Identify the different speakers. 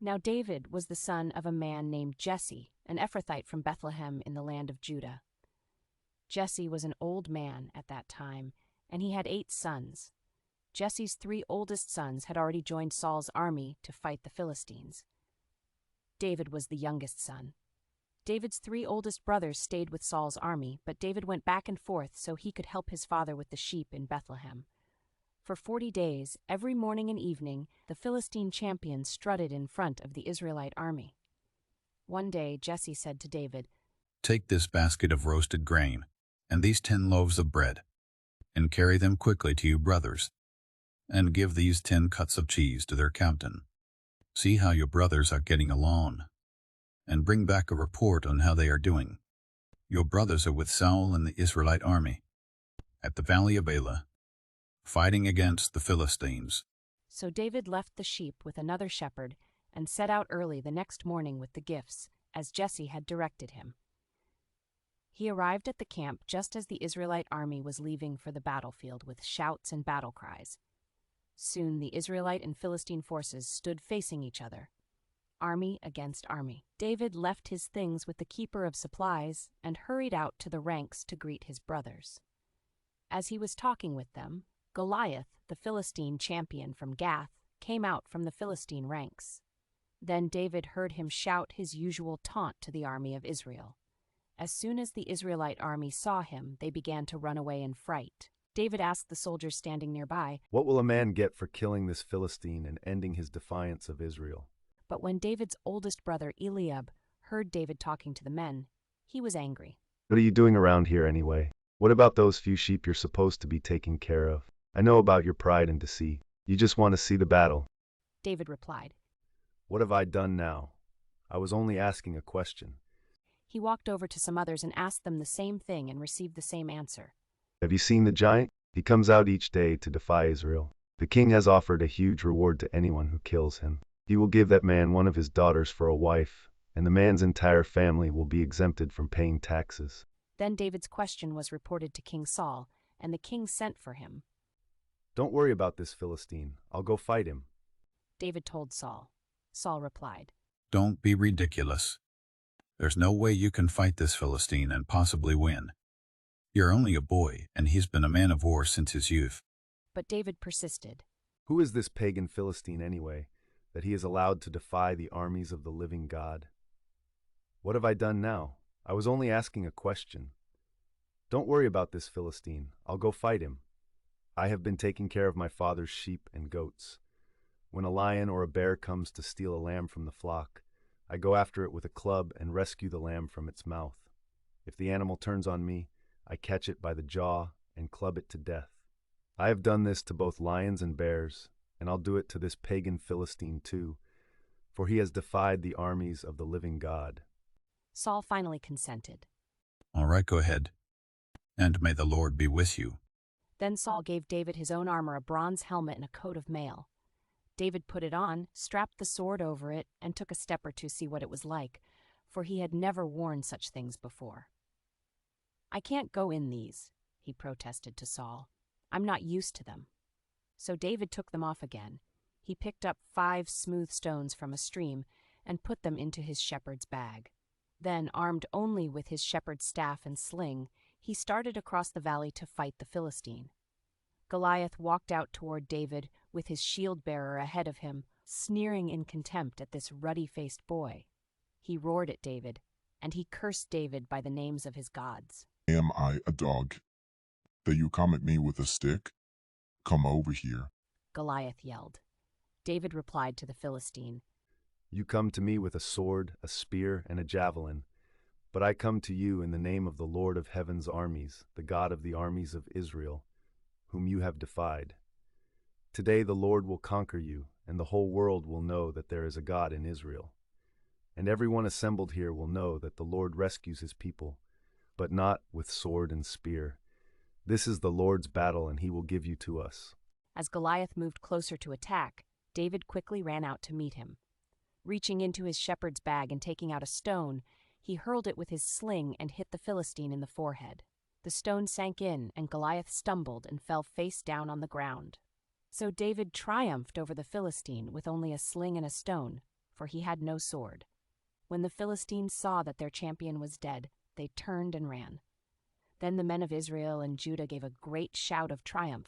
Speaker 1: Now David was the son of a man named Jesse, an Ephrathite from Bethlehem in the land of Judah. Jesse was an old man at that time, and he had 8 sons. Jesse's 3 oldest sons had already joined Saul's army to fight the Philistines. David was the youngest son. David's 3 oldest brothers stayed with Saul's army, but David went back and forth so he could help his father with the sheep in Bethlehem. For 40 days, every morning and evening, the Philistine champion strutted in front of the Israelite army. One day, Jesse said to David,
Speaker 2: "Take this basket of roasted grain and these 10 loaves of bread, and carry them quickly to your brothers, and give these 10 cuts of cheese to their captain. See how your brothers are getting along, and bring back a report on how they are doing. Your brothers are with Saul and the Israelite army at the valley of Elah, fighting against the Philistines."
Speaker 1: So David left the sheep with another shepherd and set out early the next morning with the gifts, as Jesse had directed him. He arrived at the camp just as the Israelite army was leaving for the battlefield with shouts and battle cries. Soon the Israelite and Philistine forces stood facing each other, army against army. David left his things with the keeper of supplies and hurried out to the ranks to greet his brothers. As he was talking with them, Goliath, the Philistine champion from Gath, came out from the Philistine ranks. Then David heard him shout his usual taunt to the army of Israel. As soon as the Israelite army saw him, they began to run away in fright. David asked the soldiers standing nearby,
Speaker 3: "What will a man get for killing this Philistine and ending his defiance of Israel?"
Speaker 1: But when David's oldest brother Eliab heard David talking to the men, he was angry.
Speaker 3: "What are you doing around here anyway? What about those few sheep you're supposed to be taking care of? I know about your pride and deceit. You just want to see the battle."
Speaker 1: David replied.
Speaker 3: "What have I done now? I was only asking a question."
Speaker 1: He walked over to some others and asked them the same thing and received the same answer.
Speaker 3: "Have you seen the giant? He comes out each day to defy Israel. The king has offered a huge reward to anyone who kills him. He will give that man one of his daughters for a wife, and the man's entire family will be exempted from paying taxes."
Speaker 1: Then David's question was reported to King Saul, and the king sent for him.
Speaker 3: "Don't worry about this Philistine. I'll go fight him."
Speaker 1: David told Saul. Saul replied,
Speaker 2: "Don't be ridiculous. There's no way you can fight this Philistine and possibly win. You're only a boy, and he's been a man of war since his youth."
Speaker 1: But David persisted.
Speaker 3: "Who is this pagan Philistine anyway, that he is allowed to defy the armies of the living God? What have I done now? I was only asking a question. Don't worry about this Philistine. I'll go fight him. I have been taking care of my father's sheep and goats. When a lion or a bear comes to steal a lamb from the flock, I go after it with a club and rescue the lamb from its mouth. If the animal turns on me, I catch it by the jaw and club it to death. I have done this to both lions and bears, and I'll do it to this pagan Philistine too, for he has defied the armies of the living God."
Speaker 1: Saul finally consented.
Speaker 2: "All right, go ahead. And may the Lord be with you."
Speaker 1: Then Saul gave David his own armor, a bronze helmet and a coat of mail. David put it on, strapped the sword over it, and took a step or two to see what it was like, for he had never worn such things before. "I can't go in these," he protested to Saul. "I'm not used to them." So David took them off again. He picked up 5 smooth stones from a stream and put them into his shepherd's bag. Then, armed only with his shepherd's staff and sling, he started across the valley to fight the Philistine. Goliath walked out toward David with his shield-bearer ahead of him, sneering in contempt at this ruddy-faced boy. He roared at David, and he cursed David by the names of his gods.
Speaker 4: "Am I a dog, that you come at me with a stick? Come over here,"
Speaker 1: Goliath yelled. David replied to the Philistine,
Speaker 3: "You come to me with a sword, a spear, and a javelin, but I come to you in the name of the Lord of heaven's armies, the God of the armies of Israel, whom you have defied. Today the Lord will conquer you, and the whole world will know that there is a God in Israel. And everyone assembled here will know that the Lord rescues his people, but not with sword and spear. This is the Lord's battle, and he will give you to us."
Speaker 1: As Goliath moved closer to attack, David quickly ran out to meet him. Reaching into his shepherd's bag and taking out a stone, he hurled it with his sling and hit the Philistine in the forehead. The stone sank in, and Goliath stumbled and fell face down on the ground. So David triumphed over the Philistine with only a sling and a stone, for he had no sword. When the Philistines saw that their champion was dead, they turned and ran. Then the men of Israel and Judah gave a great shout of triumph.